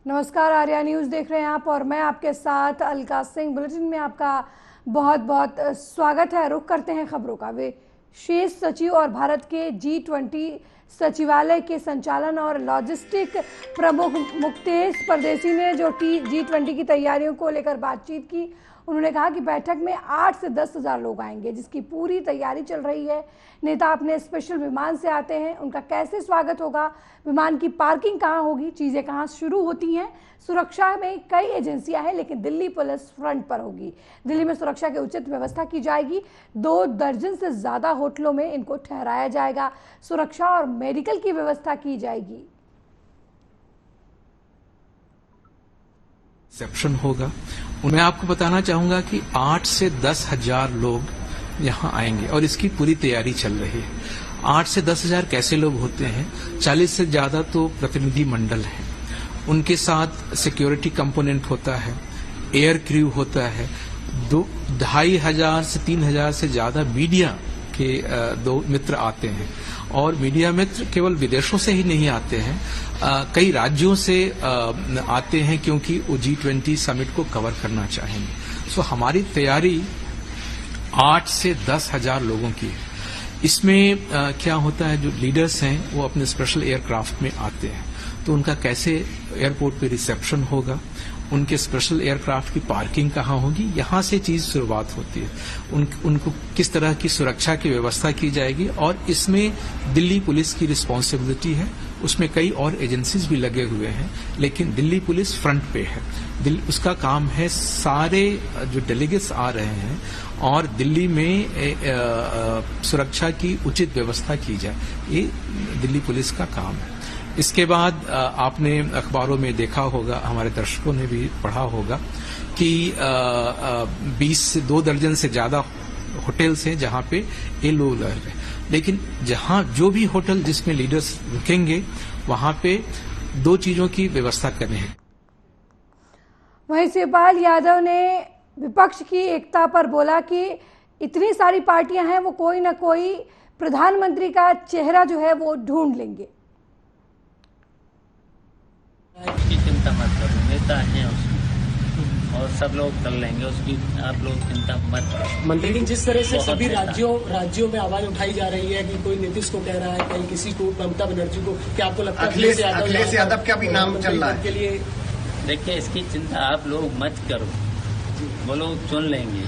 नमस्कार, आर्या न्यूज़ देख रहे हैं आप और मैं आपके साथ अलका सिंह। बुलेटिन में आपका बहुत बहुत स्वागत है। रुख करते हैं खबरों का। विशेष सचिव और भारत के G20 सचिवालय के संचालन और लॉजिस्टिक प्रमुख मुक्तेश परदेसी ने जो G20 की तैयारियों को लेकर बातचीत की। उन्होंने कहा कि बैठक में 8 से 10 हज़ार लोग आएंगे, जिसकी पूरी तैयारी चल रही है। नेता अपने स्पेशल विमान से आते हैं, उनका कैसे स्वागत होगा, विमान की पार्किंग कहाँ होगी, चीज़ें कहाँ शुरू होती हैं। सुरक्षा में कई एजेंसियां हैं, लेकिन दिल्ली पुलिस फ्रंट पर होगी। दिल्ली में सुरक्षा की उचित व्यवस्था की जाएगी। 2 दर्जन से ज़्यादा होटलों में इनको ठहराया जाएगा। सुरक्षा और मेडिकल की व्यवस्था की जाएगी। रिसेप्शन होगा। मैं आपको बताना चाहूंगा कि 8 से 10 हजार लोग यहाँ आएंगे और इसकी पूरी तैयारी चल रही है। 8 से 10 हजार कैसे लोग होते हैं? 40 से ज्यादा तो प्रतिनिधि मंडल है, उनके साथ सिक्योरिटी कंपोनेंट होता है, एयर क्रू होता है, 2,500 से 3,000 से ज्यादा मीडिया के 2 मित्र आते हैं। और मीडिया मित्र केवल विदेशों से ही नहीं आते हैं, कई राज्यों से आते हैं, क्योंकि वो G20 समिट को कवर करना चाहेंगे। सो हमारी तैयारी 8 से 10 हजार लोगों की है। इसमें क्या होता है, जो लीडर्स हैं वो अपने स्पेशल एयरक्राफ्ट में आते हैं, तो उनका कैसे एयरपोर्ट पे रिसेप्शन होगा, उनके स्पेशल एयरक्राफ्ट की पार्किंग कहाँ होगी, यहाँ से चीज शुरुआत होती है। उनको किस तरह की सुरक्षा की व्यवस्था की जाएगी, और इसमें दिल्ली पुलिस की रिस्पॉन्सिबिलिटी है। उसमें कई और एजेंसीज भी लगे हुए हैं, लेकिन दिल्ली पुलिस फ्रंट पे है। उसका काम है सारे जो डेलीगेट्स आ रहे हैं और दिल्ली में सुरक्षा की उचित व्यवस्था की जाए, ये दिल्ली पुलिस का काम है। इसके बाद आपने अखबारों में देखा होगा, हमारे दर्शकों ने भी पढ़ा होगा कि 20 से 2 दर्जन से ज्यादा होटल्स हैं जहां पे ये लोग रह रहे हैं। लेकिन जहां जो भी होटल जिसमें लीडर्स रुकेंगे, वहां पे 2 चीजों की व्यवस्था करनी है। वहीं शिवपाल यादव ने विपक्ष की एकता पर बोला कि इतनी सारी पार्टियां हैं, वो कोई ना कोई प्रधानमंत्री का चेहरा जो है वो ढूंढ लेंगे। उसकी चिंता मत करो, नेता हैं उसमें और सब लोग कर लेंगे, उसकी आप लोग चिंता मत करो। लेकिन जिस तरह से सभी राज्यों में आवाज उठाई जा रही है कि कोई नीतीश को कह रहा है, कहीं किसी को, ममता बनर्जी को, क्या आपको लगता है अखिलेश यादव का भी नाम चल रहा है के लिए? देखिए, इसकी चिंता आप लोग मत करो, वो लोग चुन लेंगे।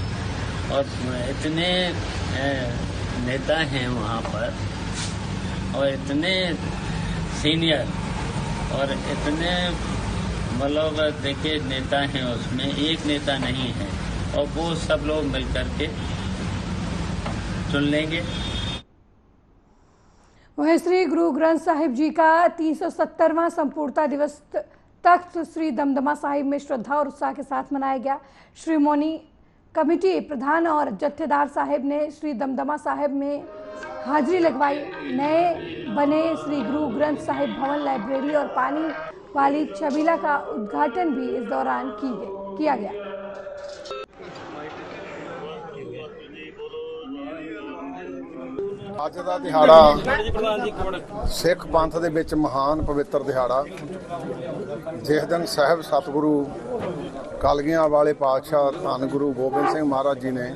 और इतने नेता हैं वहाँ पर, और इतने सीनियर, और इतने मतलब देखिए नेता हैं उसमें, एक नेता नहीं है, और वो सब लोग मिलकर के चुन लेंगे। वहीं श्री गुरु ग्रंथ साहिब जी का 370वां संपूर्णता दिवस तख्त श्री दमदमा साहिब में श्रद्धा और उत्साह के साथ मनाया गया। श्रीमोनी कमेटी प्रधान और जत्थेदार साहिब ने श्री दमदमा साहिब में हाजिरी लगवाई। नए बने श्री गुरु ग्रंथ साहिब भवन, लाइब्रेरी और पानी वाली छबीला का उद्घाटन भी इस दौरान किया गया। ਅੱਜ ਦਾ ਦਿਹਾੜਾ ਸਿੱਖ ਪੰਥ ਦੇ ਵਿੱਚ ਮਹਾਨ ਪਵਿੱਤਰ ਦਿਹਾੜਾ, ਜਿਸ ਦਿਨ ਸਾਹਿਬ ਸਤਿਗੁਰੂ ਕਲਗੀਆਂ ਵਾਲੇ ਪਾਤਸ਼ਾਹ ਧੰਨ ਗੁਰੂ ਗੋਬਿੰਦ ਸਿੰਘ ਮਹਾਰਾਜ ਜੀ ਨੇ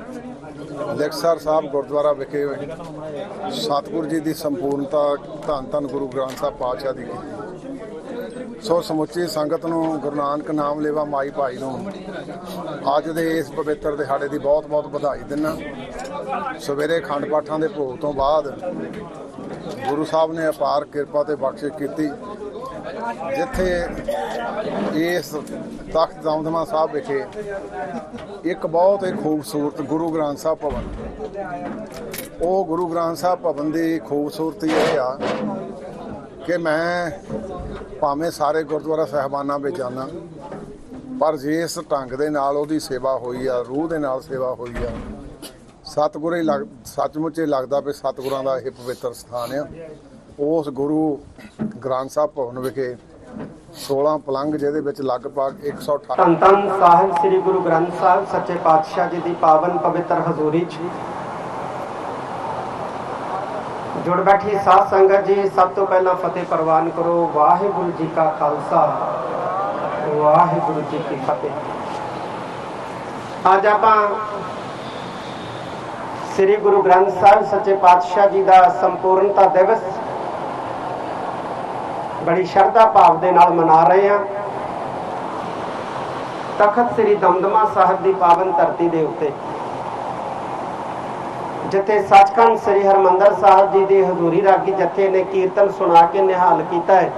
ਲਿਖਸਰ ਸਾਹਿਬ ਗੁਰਦੁਆਰਾ ਵਿਖੇ ਸਤਿਗੁਰੂ ਜੀ ਦੀ ਸੰਪੂਰਨਤਾ ਧੰਨ ਧੰਨ ਗੁਰੂ ਗ੍ਰੰਥ ਸਾਹਿਬ ਪਾਤਸ਼ਾਹ ਦੀ ਕੀਤੀ। ਸੋ ਸਮੁੱਚੀ ਸੰਗਤ ਨੂੰ, ਗੁਰੂ ਨਾਨਕ ਨਾਮ ਲੇਵਾ ਮਾਈ ਭਾਈ ਨੂੰ ਅੱਜ ਦੇ ਇਸ ਪਵਿੱਤਰ ਦਿਹਾੜੇ ਦੀ ਬਹੁਤ ਬਹੁਤ ਵਧਾਈ ਦਿੰਦਾ। ਸਵੇਰੇ ਖੰਡ ਪਾਠਾਂ ਦੇ ਭੋਗ ਤੋਂ ਬਾਅਦ ਗੁਰੂ ਸਾਹਿਬ ਨੇ ਅਪਾਰ ਕਿਰਪਾ ਤੇ ਬਖਸ਼ਿਸ਼ ਕੀਤੀ, ਜਿੱਥੇ ਇਸ ਤਖਤ ਦਮਦਮਾ ਸਾਹਿਬ ਵਿਖੇ ਇੱਕ ਬਹੁਤ ਹੀ ਖੂਬਸੂਰਤ ਗੁਰੂ ਗ੍ਰੰਥ ਸਾਹਿਬ ਭਵਨ, ਉਹ ਗੁਰੂ ਗ੍ਰੰਥ ਸਾਹਿਬ ਭਵਨ ਦੀ ਖੂਬਸੂਰਤੀ ਇਹ ਆ ਕਿ ਮੈਂ ਭਾਵੇਂ ਸਾਰੇ ਗੁਰਦੁਆਰਾ ਸਾਹਿਬਾਨਾਂ ਵਿੱਚ ਜਾਣਾ, ਪਰ ਜਿਸ ਢੰਗ ਦੇ ਨਾਲ ਉਹਦੀ ਸੇਵਾ ਹੋਈ ਆ, ਰੂਹ ਦੇ ਨਾਲ ਸੇਵਾ ਹੋਈ ਆ, ਸਤਿਗੁਰੂ ਹੀ ਸੱਚਮੁੱਚ ਹੀ ਲੱਗਦਾ ਵੀ ਸਤਿਗੁਰਾਂ ਦਾ ਇਹ ਪਵਿੱਤਰ ਸਥਾਨ ਆ। ਉਸ ਗੁਰੂ ਗ੍ਰੰਥ ਸਾਹਿਬ ਭਵਨ ਵਿਖੇ 16 ਪਲੰਘ, ਜਿਹਦੇ ਵਿੱਚ ਲਗਭਗ 118 ਧੰਨ ਧੰਨ ਸਾਹਿਬ ਸ੍ਰੀ ਗੁਰੂ ਗ੍ਰੰਥ ਸਾਹਿਬ ਸੱਚੇ ਪਾਤਸ਼ਾਹ ਜੀ ਦੀ ਪਾਵਨ ਪਵਿੱਤਰ ਹਜ਼ੂਰੀ 'ਚ जुड़ बैठी साध संगत जी, सब तो पहला फतेह प्रवान करो। वाहिगुरू जी का खालसा वाहिगुरु जी की फतेह। आज आप श्री गुरु ग्रंथ साहिब सच्चे पातशाह जी का संपूर्णता दिवस बड़ी श्रद्धा भाव के नाल मना रहे हैं। तखत श्री दमदमा साहिब की पावन धरती के उत्ते जिथे सचखंड श्री हरमंदर साहिब जी की हजूरी रागी जथे ने कीर्तन सुना के निहाल किया है,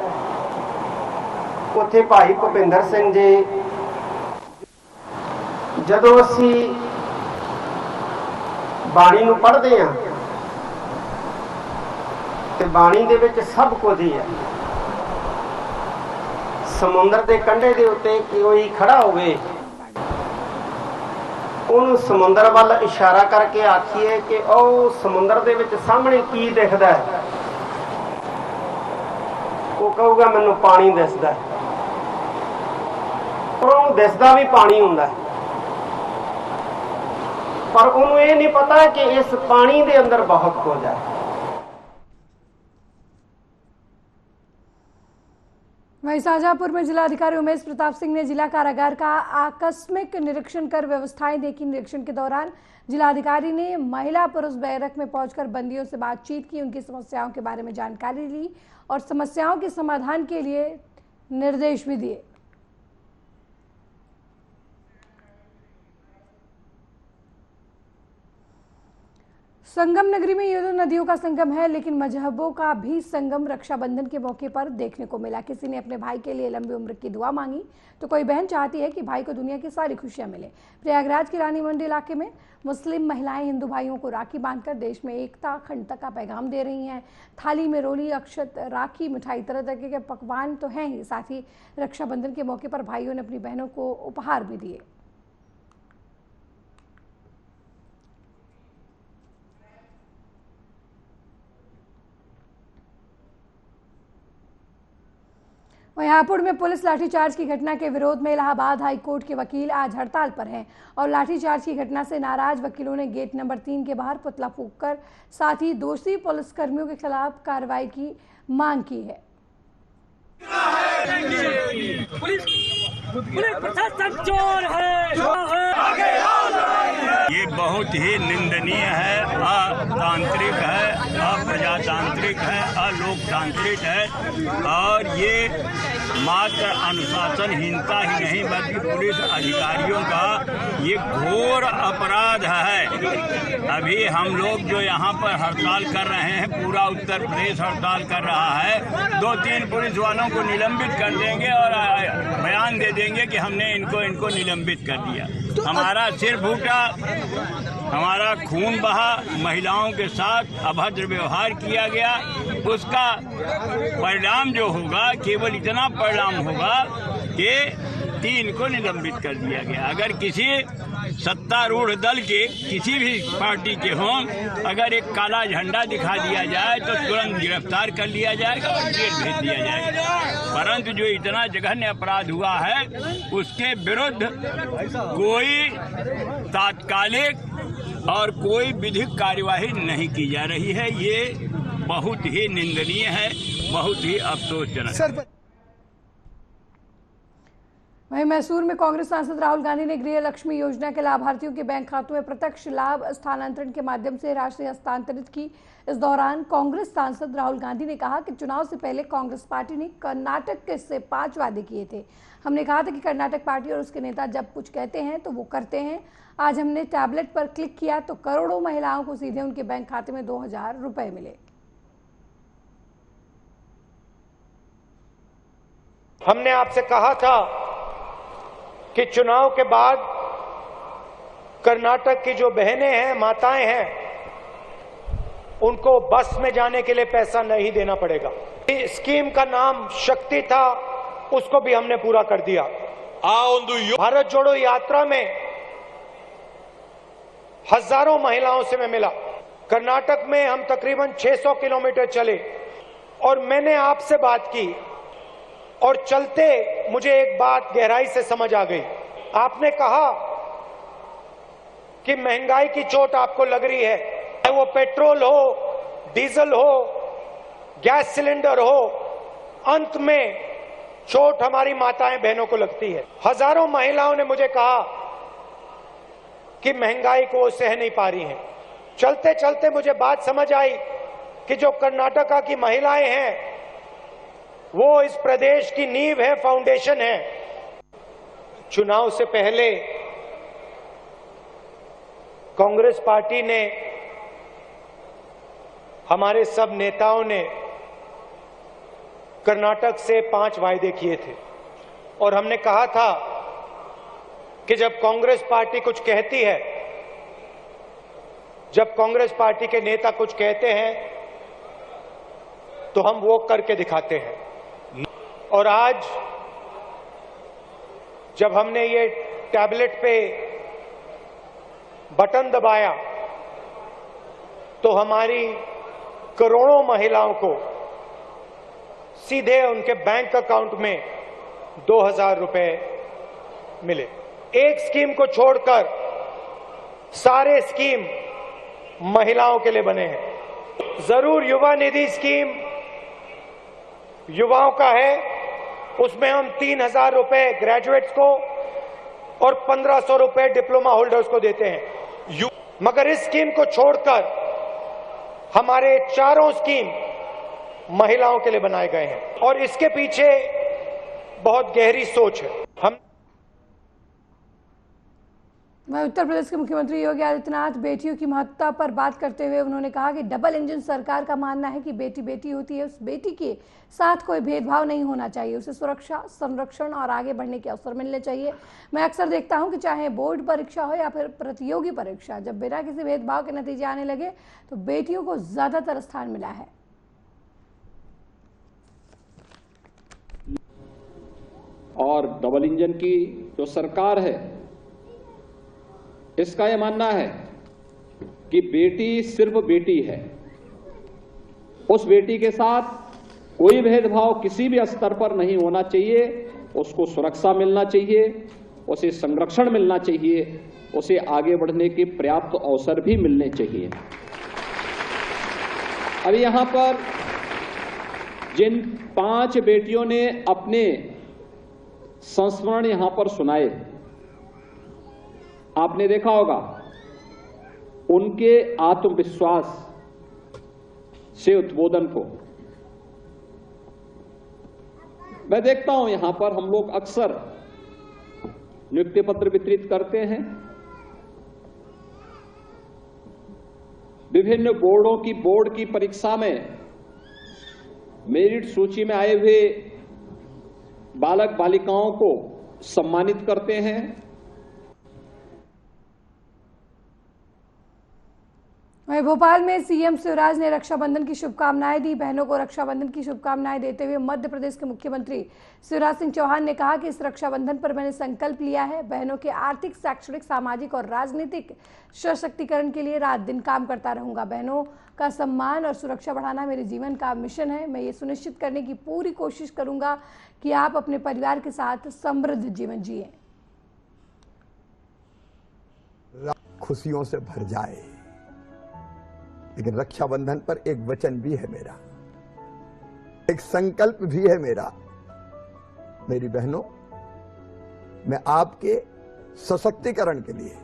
उथे भाई भुपिंदर सिंह जी जदों असी बाणी नूं पढ़दे हां ते बाणी दे विच सब कुछ ही है। समुंदर के कंढे के उत्ते कोई खड़ा होवे, उन्होंने समुंदर वाल इशारा करके आखिए कि ओ समुंदर दे विच सामने की दिखदा है, वो कहूगा मैनू पानी दिसदा है, पर उन्होंने दिसदा भी पानी हुंदा है, पर उन्होंने ये नहीं पता कि इस पानी के अंदर बहुत कुछ है। वहीं शाहजहांपुर में जिलाधिकारी उमेश प्रताप सिंह ने जिला कारागार का आकस्मिक निरीक्षण कर व्यवस्थाएं देखी। निरीक्षण के दौरान जिलाधिकारी ने महिला पुरुष बैरक में पहुंचकर बंदियों से बातचीत की, उनकी समस्याओं के बारे में जानकारी ली और समस्याओं के समाधान के लिए निर्देश भी दिए। संगम नगरी में ये दो नदियों का संगम है, लेकिन मजहबों का भी संगम रक्षाबंधन के मौके पर देखने को मिला। किसी ने अपने भाई के लिए लंबी उम्र की दुआ मांगी तो कोई बहन चाहती है कि भाई को दुनिया की सारी खुशियां मिले। प्रयागराज के रानी मंडी इलाके में मुस्लिम महिलाएं हिंदू भाइयों को राखी बांधकर देश में एकता अखंडता का पैगाम दे रही हैं। थाली में रोली, अक्षत, राखी, मिठाई, तरह तरह के पकवान तो हैं ही, साथ ही रक्षाबंधन के मौके पर भाइयों ने अपनी बहनों को उपहार भी दिए। वहीं हापुड़ में पुलिस लाठीचार्ज की घटना के विरोध में इलाहाबाद हाई कोर्ट के वकील आज हड़ताल पर हैं और लाठीचार्ज की घटना से नाराज वकीलों ने गेट नंबर 3 के बाहर पुतला फूंककर साथ ही दोषी पुलिसकर्मियों के खिलाफ कार्रवाई की मांग की है। ये बहुत ही निंदनीय है, अतांत्रिक है, अप्रजातांत्रिक है, अलोकतांत्रिक है और ये मात्र अनुशासनहीनता ही नहीं बल्कि पुलिस अधिकारियों का ये घोर अपराध है। अभी हम लोग जो यहाँ पर हड़ताल कर रहे हैं, पूरा उत्तर प्रदेश हड़ताल कर रहा है, 2-3 पुलिस वालों को निलंबित कर देंगे और बयान दे देंगे कि हमने इनको निलंबित कर दिया। हमारा सिर फूटा, हमारा खून बहा, महिलाओं के साथ अभद्र व्यवहार किया गया, उसका परिणाम जो होगा केवल इतना परिणाम होगा कि 3 को निलंबित कर दिया गया। अगर किसी सत्तारूढ़ दल के किसी भी पार्टी के हों, अगर एक काला झंडा दिखा दिया जाए तो तुरंत गिरफ्तार कर लिया जाएगा और जेल भेज दिया जाएगा। परंतु जो इतना जघन्य अपराध हुआ है उसके विरुद्ध कोई तात्कालिक और कोई विधिक कार्यवाही नहीं की जा रही है। ये बहुत ही निंदनीय है, बहुत ही अफसोसजनक है। वहीं मैसूर में कांग्रेस सांसद राहुल गांधी ने गृह लक्ष्मी योजना के लाभार्थियों के बैंक खातों में प्रत्यक्ष लाभ स्थानांतरण के माध्यम से राशि हस्तांतरित की। इस दौरान कांग्रेस सांसद राहुल गांधी ने कहा कि चुनाव से पहले कांग्रेस पार्टी ने कर्नाटक से 5 वादे किए थे। हमने कहा था कि कर्नाटक पार्टी और उसके नेता जब कुछ कहते हैं तो वो करते हैं। आज हमने टैबलेट पर क्लिक किया तो करोड़ों महिलाओं को सीधे उनके बैंक खाते में 2000 रुपए मिले। हमने आपसे कहा था कि चुनाव के बाद कर्नाटक की जो बहनें हैं, माताएं हैं, उनको बस में जाने के लिए पैसा नहीं देना पड़ेगा। स्कीम का नाम शक्ति था, उसको भी हमने पूरा कर दिया। भारत जोड़ो यात्रा में हजारों महिलाओं से मैं मिला। कर्नाटक में हम तकरीबन 600 किलोमीटर चले और मैंने आपसे बात की और चलते मुझे एक बात गहराई से समझ आ गई। आपने कहा कि महंगाई की चोट आपको लग रही है, चाहे वो पेट्रोल हो, डीजल हो, गैस सिलेंडर हो, अंत में चोट हमारी माताएं बहनों को लगती है। हजारों महिलाओं ने मुझे कहा कि महंगाई को वो सह नहीं पा रही हैं। चलते चलते मुझे बात समझ आई कि जो कर्नाटका की महिलाएं हैं वो इस प्रदेश की नींव है, फाउंडेशन है। चुनाव से पहले कांग्रेस पार्टी ने, हमारे सब नेताओं ने कर्नाटक से 5 वायदे किए थे और हमने कहा था कि जब कांग्रेस पार्टी कुछ कहती है, जब कांग्रेस पार्टी के नेता कुछ कहते हैं तो हम वो करके दिखाते हैं। और आज जब हमने ये टैबलेट पे बटन दबाया तो हमारी करोड़ों महिलाओं को सीधे उनके बैंक अकाउंट में 2000 रुपए मिले। एक स्कीम को छोड़कर सारे स्कीम महिलाओं के लिए बने हैं। जरूर युवा निधि स्कीम युवाओं का है, उसमें हम 3000 रुपए ग्रेजुएट्स को और 1500 रुपए डिप्लोमा होल्डर्स को देते हैं। मगर इस स्कीम को छोड़कर हमारे चारों स्कीम महिलाओं के लिए बनाए गए हैं और इसके पीछे बहुत गहरी सोच है। हम उत्तर प्रदेश के मुख्यमंत्री योगी आदित्यनाथ बेटियों की महत्ता पर बात करते हुए उन्होंने कहा कि डबल इंजन सरकार का मानना है कि बेटी बेटी होती है, उस बेटी के साथ कोई भेदभाव नहीं होना चाहिए, उसे सुरक्षा, संरक्षण और आगे बढ़ने के अवसर मिलने चाहिए। मैं अक्सर देखता हूं कि चाहे बोर्ड परीक्षा हो या फिर प्रतियोगी परीक्षा, जब बिना किसी भेदभाव के नतीजे आने लगे तो बेटियों को ज्यादातर स्थान मिला है। और डबल इंजन की जो सरकार है, इसका यह मानना है कि बेटी सिर्फ बेटी है, उस बेटी के साथ कोई भेदभाव किसी भी स्तर पर नहीं होना चाहिए, उसको सुरक्षा मिलना चाहिए, उसे संरक्षण मिलना चाहिए, उसे आगे बढ़ने के पर्याप्त अवसर भी मिलने चाहिए। अभी यहां पर जिन 5 बेटियों ने अपने संस्मरण यहां पर सुनाए, आपने देखा होगा उनके आत्मविश्वास से उद्बोधन को। मैं देखता हूं यहां पर हम लोग अक्सर नियुक्ति पत्र वितरित करते हैं, विभिन्न बोर्ड की परीक्षा में मेरिट सूची में आए हुए बालक बालिकाओं को सम्मानित करते हैं। वहीं भोपाल में सीएम शिवराज ने रक्षाबंधन की शुभकामनाएं दी। बहनों को रक्षाबंधन की शुभकामनाएं देते हुए मध्य प्रदेश के मुख्यमंत्री शिवराज सिंह चौहान ने कहा कि इस रक्षाबंधन पर मैंने संकल्प लिया है, बहनों के आर्थिक, शैक्षणिक, सामाजिक और राजनीतिक सशक्तिकरण के लिए रात दिन काम करता रहूंगा। बहनों का सम्मान और सुरक्षा बढ़ाना मेरे जीवन का मिशन है। मैं ये सुनिश्चित करने की पूरी कोशिश करूंगा कि आप अपने परिवार के साथ समृद्ध जीवन जिए, खुशियों से भर जाए। लेकिन रक्षाबंधन पर एक वचन भी है मेरा, एक संकल्प भी है मेरा। मेरी बहनों, मैं आपके सशक्तिकरण के लिए,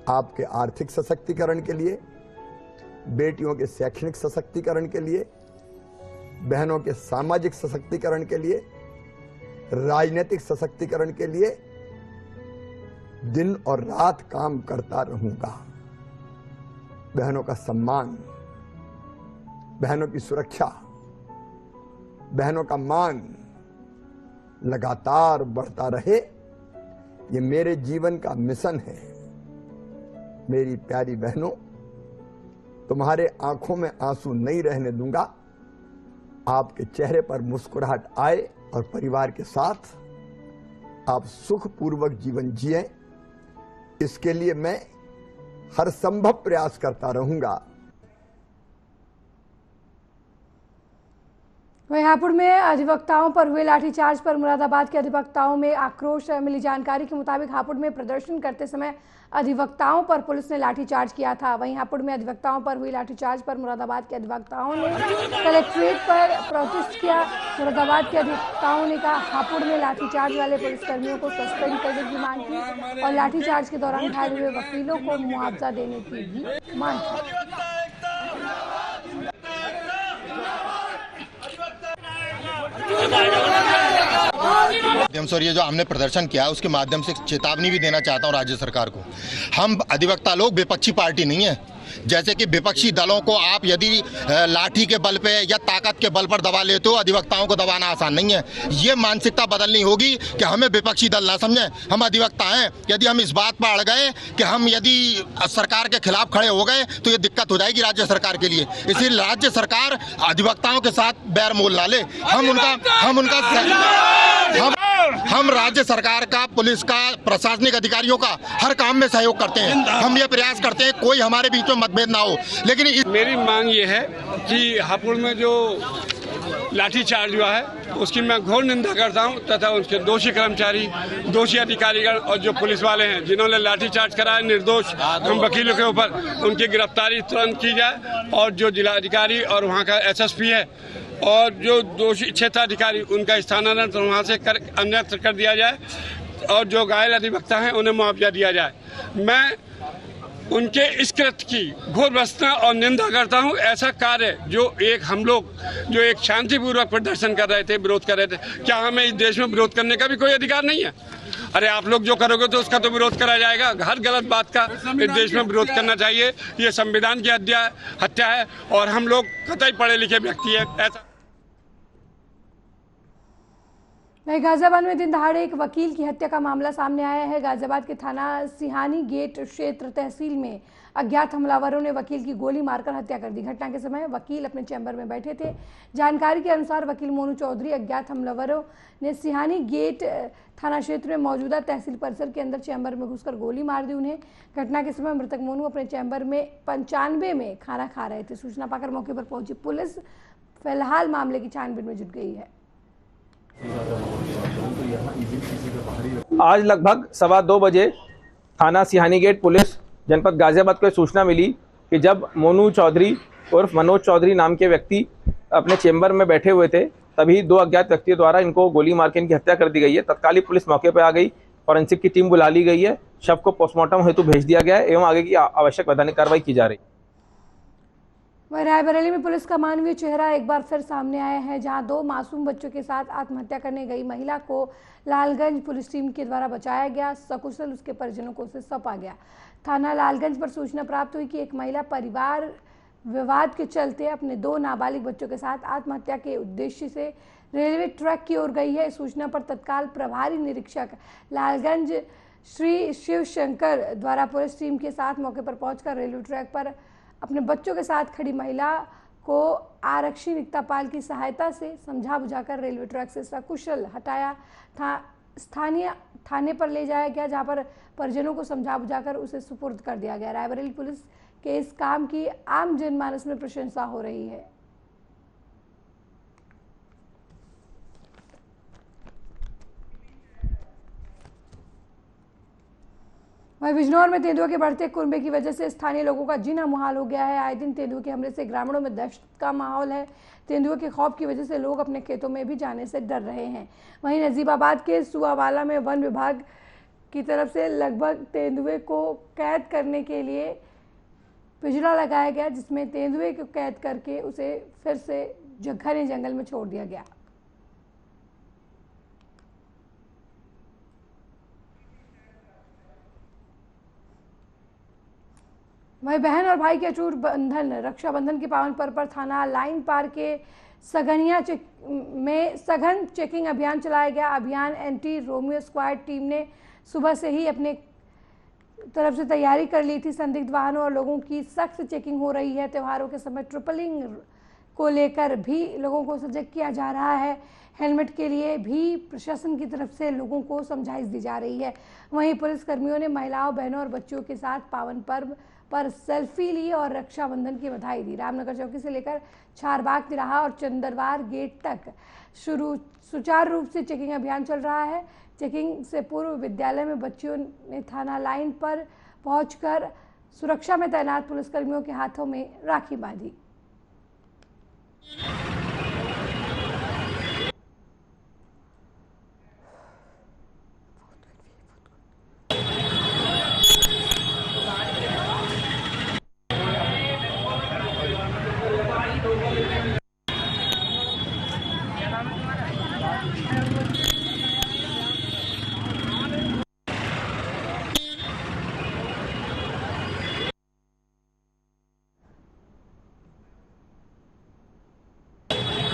आपके आर्थिक सशक्तिकरण के लिए, बेटियों के शैक्षणिक सशक्तिकरण के लिए, बहनों के सामाजिक सशक्तिकरण के लिए, राजनीतिक सशक्तिकरण के लिए दिन और रात काम करता रहूंगा। बहनों का सम्मान, बहनों की सुरक्षा, बहनों का मान लगातार बढ़ता रहे, ये मेरे जीवन का मिशन है। मेरी प्यारी बहनों, तुम्हारे आंखों में आंसू नहीं रहने दूंगा। आपके चेहरे पर मुस्कुराहट आए और परिवार के साथ आप सुखपूर्वक जीवन जिए, इसके लिए मैं हर संभव प्रयास करता रहूंगा। वहीं हापुड़ में अधिवक्ताओं पर हुए लाठीचार्ज पर मुरादाबाद के अधिवक्ताओं में आक्रोश। मिली जानकारी के मुताबिक हापुड़ में प्रदर्शन करते समय अधिवक्ताओं पर पुलिस ने लाठीचार्ज किया था। वहीं हापुड़ में अधिवक्ताओं पर हुई लाठीचार्ज पर मुरादाबाद के अधिवक्ताओं ने कलेक्ट्रेट पर प्रोटेस्ट किया। मुरादाबाद के अधिवक्ताओं ने कहा हापुड़ में लाठीचार्ज वाले पुलिसकर्मियों को सस्पेंड करने की मांग की और लाठीचार्ज के दौरान घायल हुए वकीलों को मुआवजा देने की भी मांग की। माध्यम से और ये जो हमने प्रदर्शन किया है उसके माध्यम से चेतावनी भी देना चाहता हूँ राज्य सरकार को। हम अधिवक्ता लोग विपक्षी पार्टी नहीं है। जैसे कि विपक्षी दलों को आप यदि लाठी के बल पे या ताकत के बल पर दबा लेते हो, अधिवक्ताओं को दबाना आसान नहीं है। ये मानसिकता बदलनी होगी कि हमें विपक्षी दल ना समझें, हम अधिवक्ता हैं। यदि हम इस बात पर अड़ गए कि हम यदि सरकार के खिलाफ खड़े हो गए तो ये दिक्कत हो जाएगी राज्य सरकार के लिए। इसलिए राज्य सरकार अधिवक्ताओं के साथ बैर मोल ना ले। हम राज्य सरकार का, पुलिस का, प्रशासनिक अधिकारियों का हर काम में सहयोग करते हैं। हम ये प्रयास करते हैं कोई हमारे बीच में मतभेद ना हो। लेकिन मेरी मांग ये है कि हापुड़ में जो लाठीचार्ज हुआ है उसकी मैं घोर निंदा करता हूं तथा उसके दोषी कर्मचारी, दोषी अधिकारीगण और जो पुलिस वाले हैं जिन्होंने लाठीचार्ज कराया निर्दोष हम वकीलों के ऊपर, उनकी गिरफ्तारी तुरंत की जाए और जो जिलाधिकारी और वहाँ का एसएसपी है और जो दोषी क्षेत्राधिकारी उनका स्थानांतरण वहाँ से अन्यत्र कर दिया जाए और जो घायल अधिवक्ता हैं उन्हें मुआवजा दिया जाए। मैं उनके इस कृत्य की घोर भर्त्सना और निंदा करता हूं। ऐसा कार्य जो हम लोग जो एक शांतिपूर्वक प्रदर्शन कर रहे थे, विरोध कर रहे थे, क्या हमें इस देश में विरोध करने का भी कोई अधिकार नहीं है? अरे आप लोग जो करोगे तो उसका तो विरोध करा जाएगा। हर गलत बात का इस देश में विरोध करना चाहिए। ये संविधान की हत्या है और हम लोग कतई पढ़े लिखे व्यक्ति है। ऐसा गाजियाबाद में दिन दहाड़े एक वकील की हत्या का मामला सामने आया है। गाजियाबाद के थाना सिहानी गेट क्षेत्र तहसील में अज्ञात हमलावरों ने वकील की गोली मारकर हत्या कर दी। घटना के समय वकील अपने चैम्बर में बैठे थे। जानकारी के अनुसार वकील मोनू चौधरी अज्ञात हमलावरों ने सिहानी गेट थाना क्षेत्र में मौजूदा तहसील परिसर के अंदर चैम्बर में घुसकर गोली मार दी उन्हें। घटना के समय मृतक मोनू अपने चैम्बर में 95 में खाना खा रहे थे। सूचना पाकर मौके पर पहुंची पुलिस फिलहाल मामले की छानबीन में जुट गई है। आज लगभग 2:15 बजे थाना सिहानी गेट पुलिस जनपद गाजियाबाद को सूचना मिली कि जब मोनू चौधरी उर्फ मनोज चौधरी नाम के व्यक्ति अपने चेंबर में बैठे हुए थे तभी दो अज्ञात व्यक्तियों द्वारा इनको गोली मार के इनकी हत्या कर दी गई है। तत्काल पुलिस मौके पर आ गई, फॉरेंसिक की टीम बुला ली गई है, शव को पोस्टमार्टम हेतु भेज दिया गया है एवं आगे की आवश्यक वैधानिक कार्रवाई की जा रही है। वहीं रायबरेली में पुलिस का मानवीय चेहरा एक बार फिर सामने आया है, जहां 2 मासूम बच्चों के साथ आत्महत्या करने गई महिला को लालगंज पुलिस टीम के द्वारा बचाया गया। सकुशल उसके परिजनों को उसे सौंपा गया। थाना लालगंज पर सूचना प्राप्त हुई कि एक महिला परिवार विवाद के चलते अपने 2 नाबालिग बच्चों के साथ आत्महत्या के उद्देश्य से रेलवे ट्रैक की ओर गई है। सूचना पर तत्काल प्रभारी निरीक्षक लालगंज श्री शिव शंकर द्वारा पुलिस टीम के साथ मौके पर पहुंचकर रेलवे ट्रैक पर अपने बच्चों के साथ खड़ी महिला को आरक्षी निकतापाल की सहायता से समझा बुझाकर रेलवे ट्रैक से सकुशल हटाया था। स्थानीय थाने पर ले जाया गया, जहां पर परिजनों को समझा बुझाकर उसे सुपुर्द कर दिया गया। रायबरेली पुलिस के इस काम की आम जनमानस में प्रशंसा हो रही है। वहीं बिजनौर में तेंदुए के बढ़ते कुनबे की वजह से स्थानीय लोगों का जीना मुहाल हो गया है। आए दिन तेंदुए के हमले से ग्रामीणों में दहशत का माहौल है। तेंदुए के खौफ की वजह से लोग अपने खेतों में भी जाने से डर रहे हैं। वहीं नजीबाबाद के सुआवाला में वन विभाग की तरफ से लगभग तेंदुए को कैद करने के लिए पिंजरा लगाया गया, जिसमें तेंदुए को कैद करके उसे फिर से घने जंगल में छोड़ दिया गया। वहीं बहन और भाई के अटूट बंधन, रक्षाबंधन के पावन पर्व पर थाना लाइन पार के सघनिया में सघन चेकिंग अभियान चलाया गया। अभियान एंटी रोमियो स्क्वाड टीम ने सुबह से ही अपने तरफ से तैयारी कर ली थी। संदिग्ध वाहनों और लोगों की सख्त चेकिंग हो रही है। त्योहारों के समय ट्रिपलिंग को लेकर भी लोगों को सजग किया जा रहा है। हेलमेट के लिए भी प्रशासन की तरफ से लोगों को समझाइश दी जा रही है। वहीं पुलिस कर्मियों ने महिलाओं, बहनों और बच्चों के साथ पावन पर्व पर सेल्फी ली और रक्षाबंधन की बधाई दी। रामनगर चौकी से लेकर चारबाग तिराहा और चंदरवार गेट तक सुचारू रूप से चेकिंग अभियान चल रहा है। चेकिंग से पूर्व विद्यालय में बच्चियों ने थाना लाइन पर पहुंचकर सुरक्षा में तैनात पुलिसकर्मियों के हाथों में राखी बांधी।